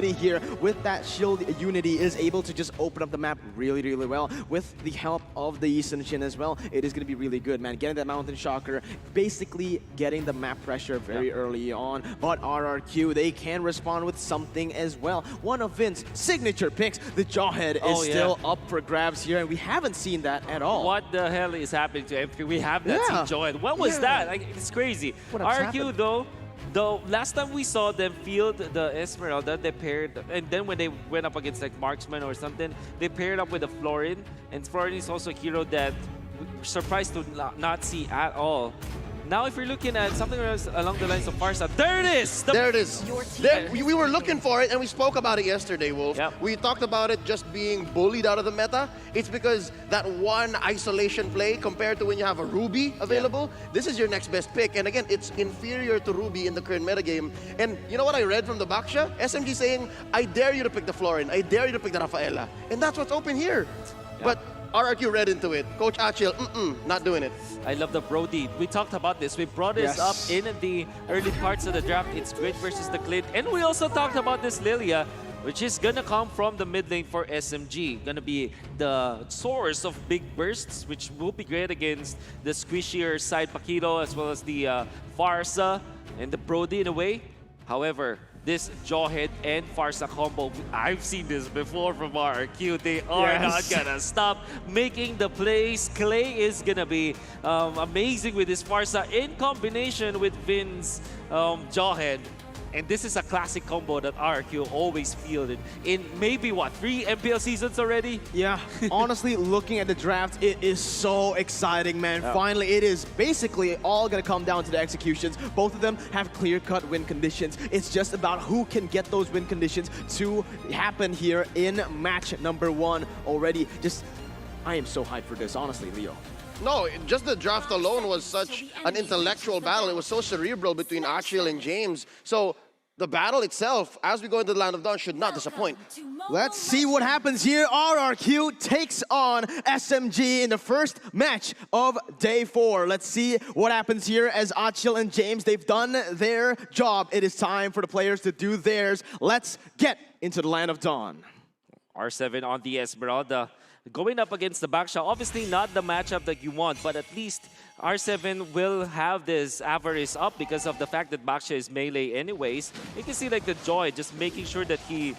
here with that shield, Unity is able to just open up the map really, really well. With the help of the Eastern Shin as well, it is going to be really good, man. Getting that Mountain Shocker, basically getting the map pressure very early on. But Rrq, they can respond with something as well. One of Vin's signature picks, the Jawhead, is still up for grabs here, and we haven't seen that at all. What the hell is happening to MLBB? We have that Jawhead. What was that? Like, it's crazy. Rrq, though, last time we saw them field the Esmeralda, they paired, and then when they went up against like Marksman or something, they paired up with a Florin, and Florin is also a hero that we're surprised to not see at all. Now, if you're looking at something along the lines of Farsa, there it is! There it is. We were looking for it, and we spoke about it yesterday, Wolf. We talked about it just being bullied out of the meta. It's because that one isolation play compared to when you have a Ruby available, this is your next best pick. And again, it's inferior to Ruby in the current metagame. And you know what I read from the Baksha? SMG saying, I dare you to pick the Florin. I dare you to pick the Rafaela. And that's what's open here. But Rrq read into it. Coach Achil, not doing it. I love the Brody. We talked about this. We brought this up in the early parts of the draft. It's great versus the Clint. And we also talked about this Lilia, which is going to come from the mid lane for SMG. Going to be the source of big bursts, which will be great against the squishier side Paquito, as well as the Farsa and the Brody in a way. However, this Jawhead and Farsa combo, I've seen this before from Rrq. They are not gonna stop making the plays. Clay is gonna be amazing with this Farsa in combination with Vin's Jawhead. And this is a classic combo that Rrq always fielded in maybe, what, 3 MPL seasons already? Yeah, honestly, looking at the draft, it is so exciting, man. Finally, it is basically all going to come down to the executions. Both of them have clear-cut win conditions. It's just about who can get those win conditions to happen here in match number 1 already. I am so hyped for this, honestly, Leo. No, just the draft alone was such an intellectual battle. It was so cerebral between Achil and James. So the battle itself, as we go into the Land of Dawn, should not disappoint. Let's see what happens here. Rrq takes on SMG in the first match of day 4. Let's see what happens here as Achil and James, they've done their job. It is time for the players to do theirs. Let's get into the Land of Dawn. R7 on the Esmeralda. Going up against the Baksha, obviously not the matchup that you want, but at least R7 will have this avarice up because of the fact that Baksha is melee anyways. You can see like the Joy just making sure that he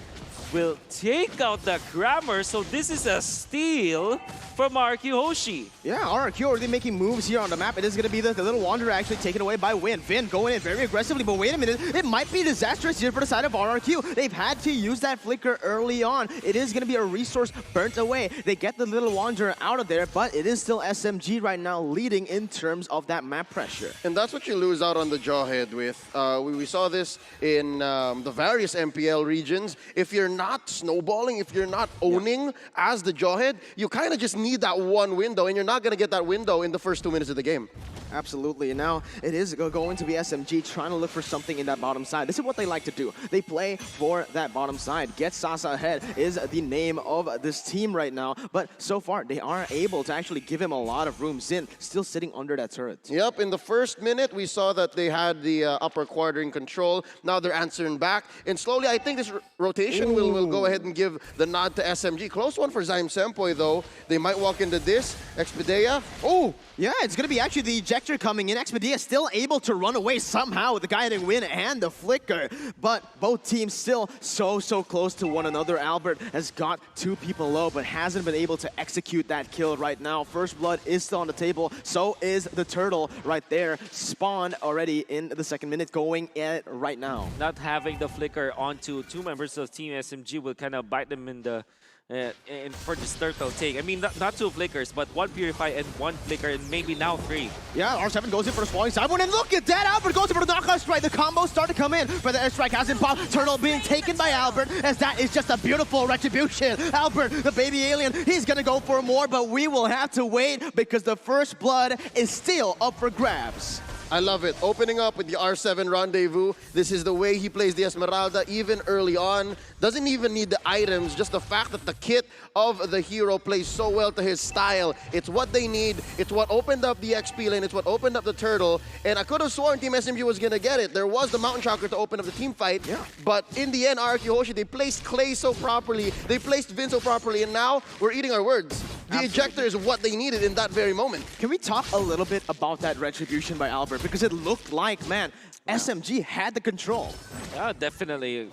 will take out the Grammar. So this is a steal from Rrq Hoshi. Yeah, Rrq already making moves here on the map. It is going to be the little Wanderer actually taken away by Vin. Vin going in very aggressively, but wait a minute. It might be disastrous here for the side of Rrq. They've had to use that flicker early on. It is going to be a resource burnt away. They get the little Wanderer out of there, but it is still SMG right now leading in terms of that map pressure. And that's what you lose out on the Jawhead with. We saw this in the various MPL regions. If you're not snowballing, if you're not owning as the Jawhead, you kind of just need that one window, and you're not going to get that window in the first 2 minutes of the game. Absolutely, and now it is going to be SMG trying to look for something in that bottom side. This is what they like to do. They play for that bottom side. Get Sasa ahead is the name of this team right now, but so far they are able to actually give him a lot of room. Xin still sitting under that turret. Yep, in the first minute we saw that they had the upper quarter in control. Now they're answering back, and slowly I think this rotation will go ahead and give the nod to SMG. Close one for Zyme Sempoy though. They might walk into this. Expedia. Oh, yeah, it's going to be actually the ejector coming in. Expedia still able to run away somehow with the guiding win and the flicker. But both teams still so close to one another. Albert has got 2 people low, but hasn't been able to execute that kill right now. First blood is still on the table. So is the turtle right there. Spawn already in the 2nd minute going at right now. Not having the flicker onto 2 members of Team SMG will kind of bite them in the and for this turtle take. I mean, not 2 flickers, but 1 Purify and 1 flicker, and maybe now 3. Yeah, R7 goes in for the spawning side one, and look at that! Albert goes in for the knockout strike. The combos start to come in, but the airstrike hasn't popped. Turtle being taken by Albert, as that is just a beautiful retribution. Albert, the baby alien, he's gonna go for more, but we will have to wait because the first blood is still up for grabs. I love it. Opening up with the R7 Rendezvous. This is the way he plays the Esmeralda even early on. Doesn't even need the items, just the fact that the kit of the hero plays so well to his style. It's what they need. It's what opened up the XP lane. It's what opened up the turtle. And I could have sworn Team SMG was going to get it. There was the Mountain Shocker to open up the team fight. Yeah. But in the end, Rrq Hoshi, they placed Clay so properly. They placed Vin so properly. And now we're eating our words. The Absolutely. ejector is what they needed in that very moment. Can we talk a little bit about that retribution by Albert? Because it looked like, man, SMG had the control. Yeah, definitely.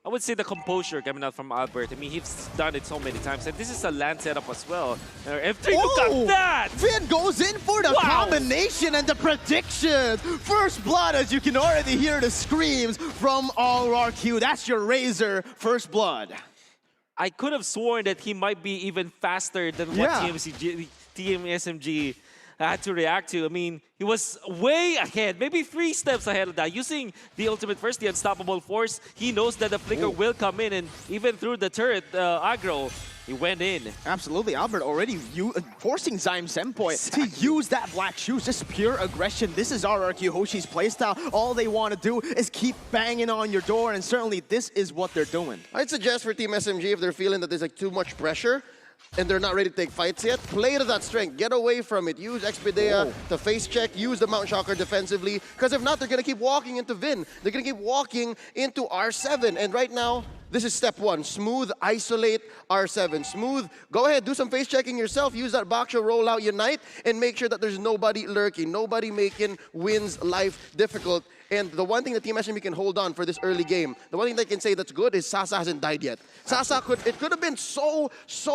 I would say the composure coming out from Albert. I mean, he's done it so many times. And this is a land setup as well. F3, look at that! Finn goes in for the combination and the prediction. First blood, as you can already hear the screams from Rrq. That's your Razor first blood. I could have sworn that he might be even faster than what Team SMG had to react to. I mean, he was way ahead, maybe 3 steps ahead of that. Using the ultimate first, the unstoppable force, he knows that the flicker will come in, and even through the turret aggro, he went in. Absolutely, Albert already forcing Zyme Senpoi to use that black shoes, just pure aggression. This is Rrq Hoshi's playstyle. All they want to do is keep banging on your door, and certainly this is what they're doing. I'd suggest for Team SMG, if they're feeling that there's like too much pressure and they're not ready to take fights yet, play to that strength. Get away from it. Use Expedea to face check. Use the Mountain Shocker defensively. Because if not, they're going to keep walking into Vin. They're going to keep walking into R7. And right now, this is step 1. Smooth, isolate R7. Smooth, go ahead, do some face checking yourself. Use that Baksha rollout, unite, and make sure that there's nobody lurking, nobody making Win's life difficult. And the one thing that Team SMB can hold on for this early game, the one thing they can say that's good is Sasa hasn't died yet. Sasa it could have been so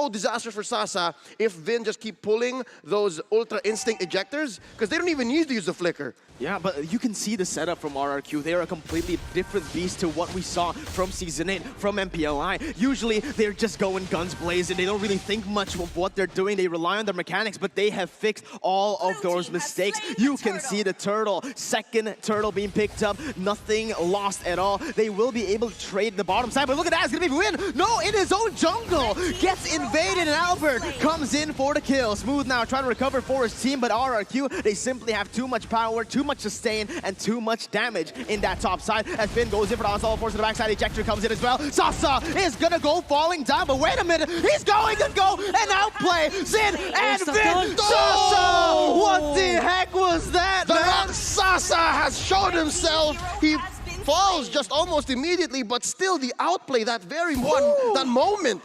disastrous for Sasa if Vin just keep pulling those Ultra Instinct ejectors, because they don't even need to use the flicker. Yeah, but you can see the setup from Rrq. They're a completely different beast to what we saw from Season 8, from MPLI. Usually, they're just going guns blazing. They don't really think much of what they're doing. They rely on their mechanics, but they have fixed all of those mistakes. You can see the turtle, second turtle being picked up. Nothing lost at all. They will be able to trade the bottom side, but look at that. It's going to be Win. No, in his own jungle. Gets invaded, and Albert comes in for the kill. Smooth now trying to recover for his team, but Rrq, they simply have too much power, too much sustain, and too much damage in that top side. As Finn goes in for the onslaught force to the backside, ejector comes in as well. Sasa is gonna go falling down, but wait a minute, he's going to go and outplay Zin and Finn. Sasa! What the heck was that, man? Sasa has shown himself. He falls just almost immediately, but still the outplay, that very one, that moment,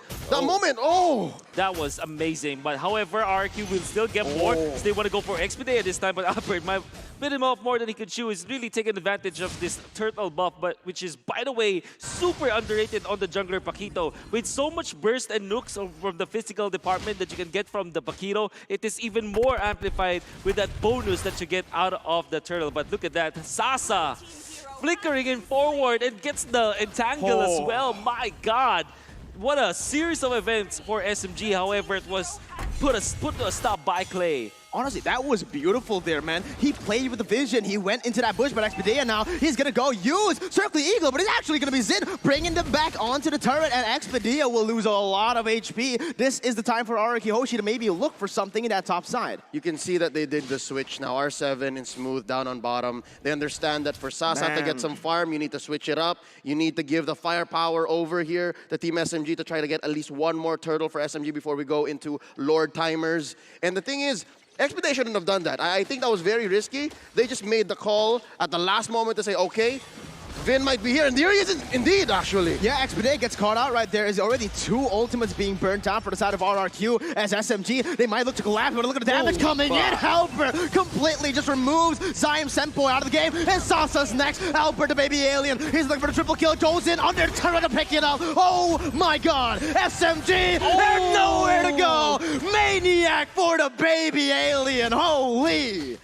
That was amazing. But however, Rrq will still get more. So they want to go for Expedea this time, but Albert might bit him off more than he could chew. Is really taking advantage of this turtle buff, but which is, by the way, super underrated on the jungler Paquito. With so much burst and nukes from the physical department that you can get from the Paquito, it is even more amplified with that bonus that you get out of the turtle. But look at that, Sasa flickering in forward and gets the entangle as well. My God. What a series of events for SMG. However, it was put to a stop by Clay. Honestly, that was beautiful there, man. He played with the vision. He went into that bush, but Expedea now, he's going to go use Circle Eagle, but it's actually going to be Zin bringing them back onto the turret, and Expedea will lose a lot of HP. This is the time for Rrq Hoshi to maybe look for something in that top side. You can see that they did the switch now. R7 and Smooth down on bottom. They understand that for Sasa to get some farm, you need to switch it up. You need to give the firepower over here to Team SMG to try to get at least one more turtle for SMG before we go into Lord timers. And the thing is, Expedea shouldn't have done that. I think that was very risky. They just made the call at the last moment to say, okay, Vin might be here, and there he is indeed, actually. Yeah, Expedea gets caught out right there. There's already 2 ultimates being burnt out for the side of Rrq. As SMG, they might look to collapse, but look at the damage coming in. Albert completely just removes Zyme Senpoi out of the game, and Sasa's next. Albert, the baby alien, he's looking for the triple kill, goes in under turret to pick it up. Oh my God, SMG, they're nowhere to go. Maniac for the baby alien, holy.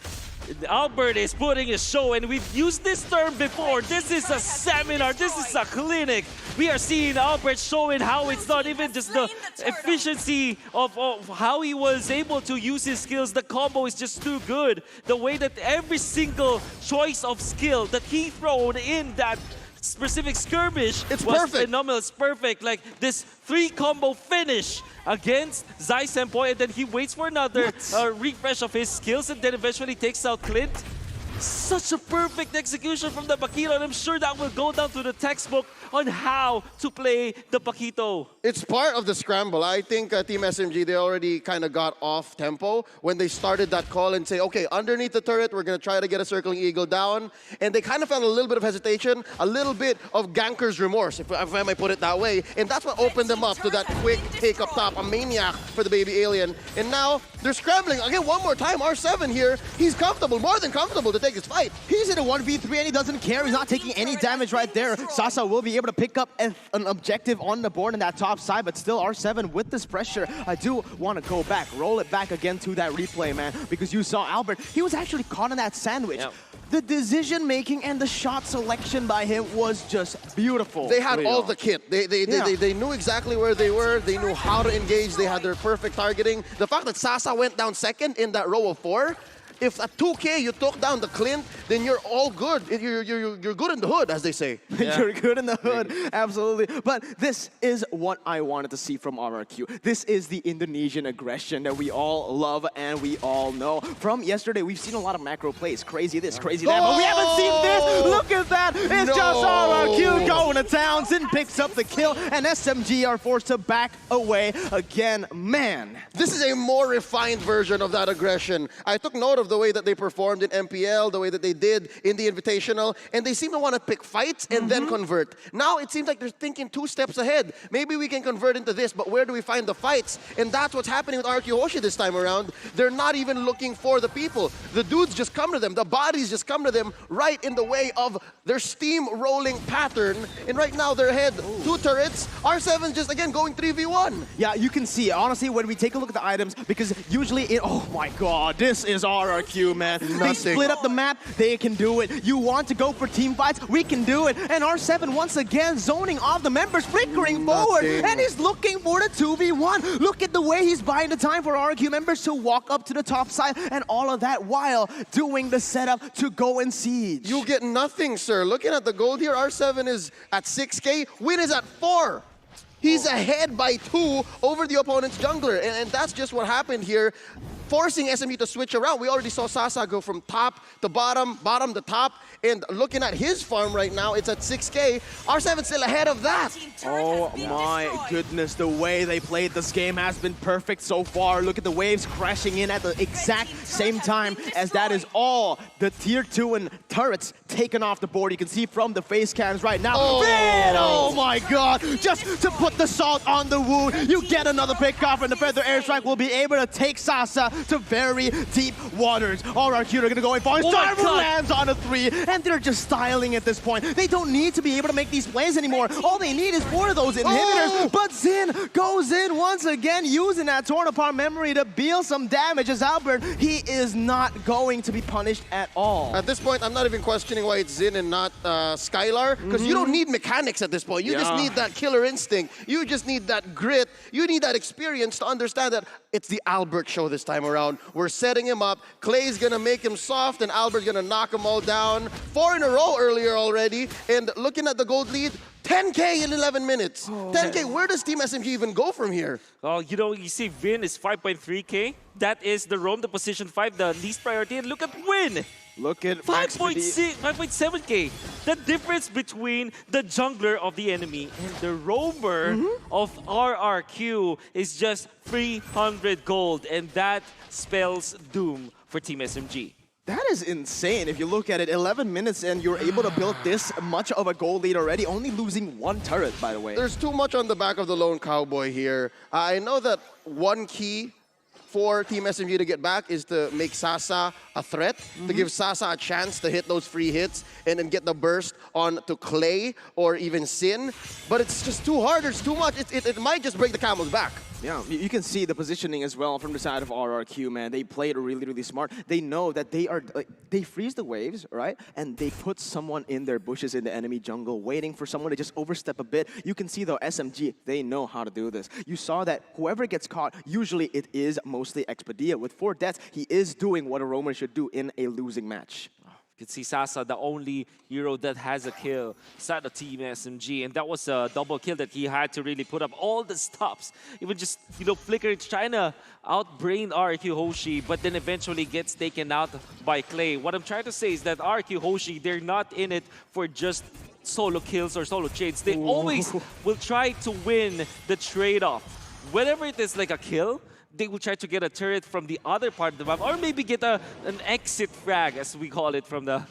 Albert is putting a show, and we've used this term before. This is a seminar, this is a clinic. We are seeing Albert showing how it's not even just the efficiency of how he was able to use his skills. The combo is just too good. The way that every single choice of skill that he thrown in that specific skirmish was perfect. Phenomenal. It's perfect. Like this 3-combo finish against Zyme Senpoi, and then he waits for another refresh of his skills, and then eventually takes out Clint. Such a perfect execution from the Paquito, and I'm sure that will go down to the textbook on how to play the Paquito. It's part of the scramble. I think Team SMG, they already kind of got off tempo when they started that call and say, okay, underneath the turret, we're going to try to get a circling eagle down. And they kind of felt a little bit of hesitation, a little bit of ganker's remorse, if I might put it that way. And that's what opened them up to that quick take up top, a Maniac for the baby alien. And now they're scrambling. Again, one more time, R7 here, he's comfortable, more than comfortable to take his fight. He's in a 1v3 and he doesn't care. He's not taking any damage right there. Sasa will be able to pick up an objective on the board in that top side, but still R7 with this pressure. I do want to go back, roll it back again to that replay, man, because you saw Albert. He was actually caught in that sandwich. Yep. The decision making and the shot selection by him was just beautiful. They had all the kit. They knew exactly where they were. They knew how to engage. They had their perfect targeting. The fact that Sasa went down second in that row of 4, if at 2K you took down the Clint, then you're all good. You're good in the hood, as they say. Yeah. You're good in the hood, absolutely. But this is what I wanted to see from Rrq. This is the Indonesian aggression that we all love and we all know. From yesterday, we've seen a lot of macro plays. Crazy this, crazy that, but we haven't seen this. Look at that. It's just Rrq going to town. Sin picks up the kill, and SMG are forced to back away again. Man. This is a more refined version of that aggression. I took note of the way that they performed in MPL, the way that they did in the Invitational, and they seem to want to pick fights and then convert. Now it seems like they're thinking 2 steps ahead. Maybe we can convert into this, but where do we find the fights? And that's what's happening with Rrq Hoshi this time around. They're not even looking for the people. The dudes just come to them. The bodies just come to them right in the way of their steam-rolling pattern. And right now they're ahead 2 turrets. R7's just, again, going 3v1. Yeah, you can see, honestly, when we take a look at the items, because usually oh my god, this is Rrq, man. They split up the map, they can do it. You want to go for team fights, we can do it. And R7 once again zoning off the members, flickering forward, and he's looking for the 2v1. Look at the way he's buying the time for Rrq members to walk up to the top side, and all of that while doing the setup to go and siege. You get nothing, sir. Looking at the gold here, R7 is at 6K, Win is at 4. He's ahead by 2 over the opponent's jungler, and that's just what happened here, forcing SMG to switch around. We already saw Sasa go from top to bottom, bottom to top, and looking at his farm right now, it's at 6K. R7 still ahead of that. Oh my goodness, the way they played this game has been perfect so far. Look at the waves crashing in at the exact same time as that is all the tier 2 and turrets taken off the board. You can see from the face cams right now. Oh my god, just to put the salt on the wound, you get another pick off, and the Feather Airstrike will be able to take Sasa to very deep waters. Rrq are gonna go in for it. Starver lands on a 3, and they're just styling at this point. They don't need to be able to make these plays anymore. All they need is 4 of those inhibitors. But Zin goes in once again, using that torn apart memory to deal some damage as Albert. He is not going to be punished at all. At this point, I'm not even questioning why it's Zin and not Skylar, because you don't need mechanics at this point. You just need that killer instinct. You just need that grit. You need that experience to understand that it's the Albert show this time around. We're setting him up. Clay's gonna make him soft, and Albert's gonna knock them all down. 4 in a row earlier already, and looking at the gold lead, 10K in 11 minutes. 10K, where does Team SMG even go from here? Oh, you know, you see Vin is 5.3K. That is the roam, the position 5, the least priority. And look at Win! Look at 5.7K. The difference between the jungler of the enemy and the roamer of Rrq is just 300 gold. And that spells doom for Team SMG. That is insane. If you look at it, 11 minutes and you're able to build this much of a gold lead already, only losing 1 turret, by the way. There's too much on the back of the lone cowboy here. I know that one key for Team SMG to get back is to make Sasa a threat, to give Sasa a chance to hit those free hits and then get the burst on to Clay or even Sin. But it's just too hard, there's too much. It might just break the camel's back. Yeah, you can see the positioning as well from the side of Rrq, man. They played really, really smart. They know that they are, they freeze the waves, right? And they put someone in their bushes in the enemy jungle, waiting for someone to just overstep a bit. You can see though, SMG, they know how to do this. You saw that whoever gets caught, usually it is mostly Expedia. With 4 deaths, he is doing what a roamer should do in a losing match. You can see Sasa, the only hero that has a kill side of Team SMG, and that was a double kill that he had to really put up all the stops. Even just, Flicker trying to outbrain Rrq Hoshi, but then eventually gets taken out by Clay. What I'm trying to say is that Rrq Hoshi, they're not in it for just solo kills or solo trades. They always will try to win the trade-off. Whenever it is like a kill, they will try to get a turret from the other part of the map, or maybe get an exit frag, as we call it from the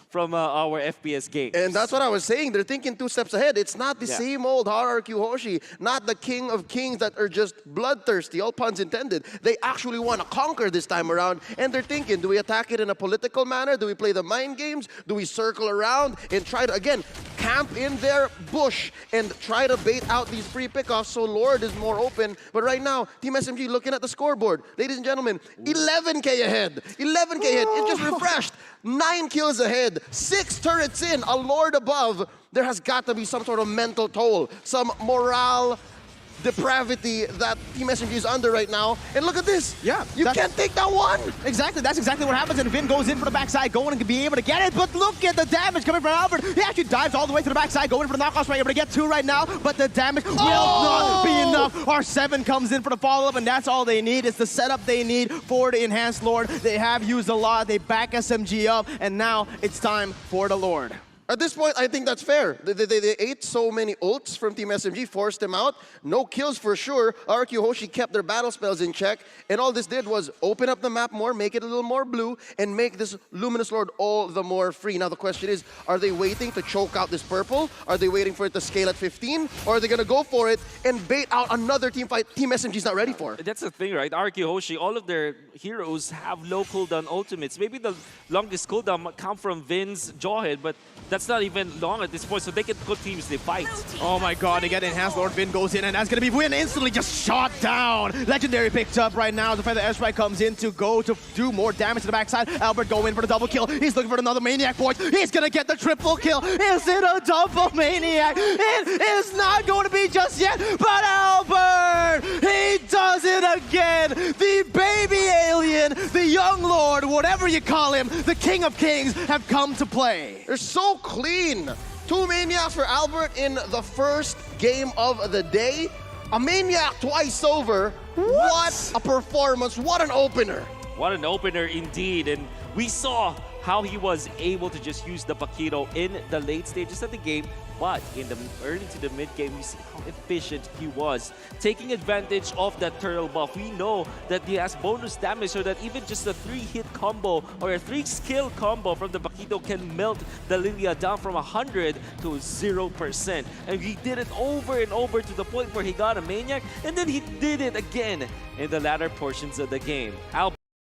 from our FPS games. And that's what I was saying. They're thinking 2 steps ahead. It's not the same old Rrq Hoshi, not the king of kings that are just bloodthirsty, all puns intended. They actually want to conquer this time around, and they're thinking, do we attack it in a political manner? Do we play the mind games? Do we circle around and try to, again, camp in their bush and try to bait out these free pickoffs so Lord is more open? But right now, Team SMG looking at the scoreboard. Ladies and gentlemen, 11K ahead. 11K ahead. It just refreshed. 9 kills ahead. 6 turrets in. A Lord above. There has got to be some sort of mental toll. Some morale depravity that Team SMG is under right now. And look at this. Yeah. You can't take that one. Exactly. That's exactly what happens. And Vin goes in for the backside, going to be able to get it. But look at the damage coming from Albert. He actually dives all the way to the backside, going for the knockouts, right, able to get 2 right now. But the damage will not be enough. R7 comes in for the follow-up, and that's all they need. It's the setup they need for the enhanced Lord. They have used a lot. They back SMG up, and now it's time for the Lord. At this point, I think that's fair. They ate so many ults from Team SMG, forced them out. No kills for sure. Rrq Hoshi kept their battle spells in check, and all this did was open up the map more, make it a little more blue, and make this Luminous Lord all the more free. Now the question is, are they waiting to choke out this purple? Are they waiting for it to scale at 15? Or are they going to go for it and bait out another team fight Team SMG's not ready for? That's the thing, right? Rrq Hoshi, all of their heroes have low cooldown ultimates. Maybe the longest cooldown might come from Vin's Jawhead, but that's not even long at this point, so they can continuously fight. Oh my god, they get enhanced. Lord Vin goes in, and that's gonna be Win instantly just shot down. Legendary picked up right now. The Feather Airstrike comes in to go to do more damage to the backside. Albert go in for the double kill. He's looking for another Maniac boys. He's gonna get the triple kill. Is it a double Maniac? It is not going to be just yet, but Albert, he does it again. The baby alien, the young Lord, whatever you call him, the King of Kings have come to play. They're so clean. 2 Maniacs for Albert in the first game of the day. A Maniac twice over. What a performance. What an opener. What an opener indeed. And we saw how he was able to just use the Paquito in the late stages of the game. But in the early to the mid game, we see how efficient he was. Taking advantage of that turtle buff. We know that he has bonus damage, so that even just a 3-hit combo or a 3-skill combo from the Paquito can melt the Lilia down from 100 to 0%. And he did it over and over to the point where he got a Maniac, and then he did it again in the latter portions of the game.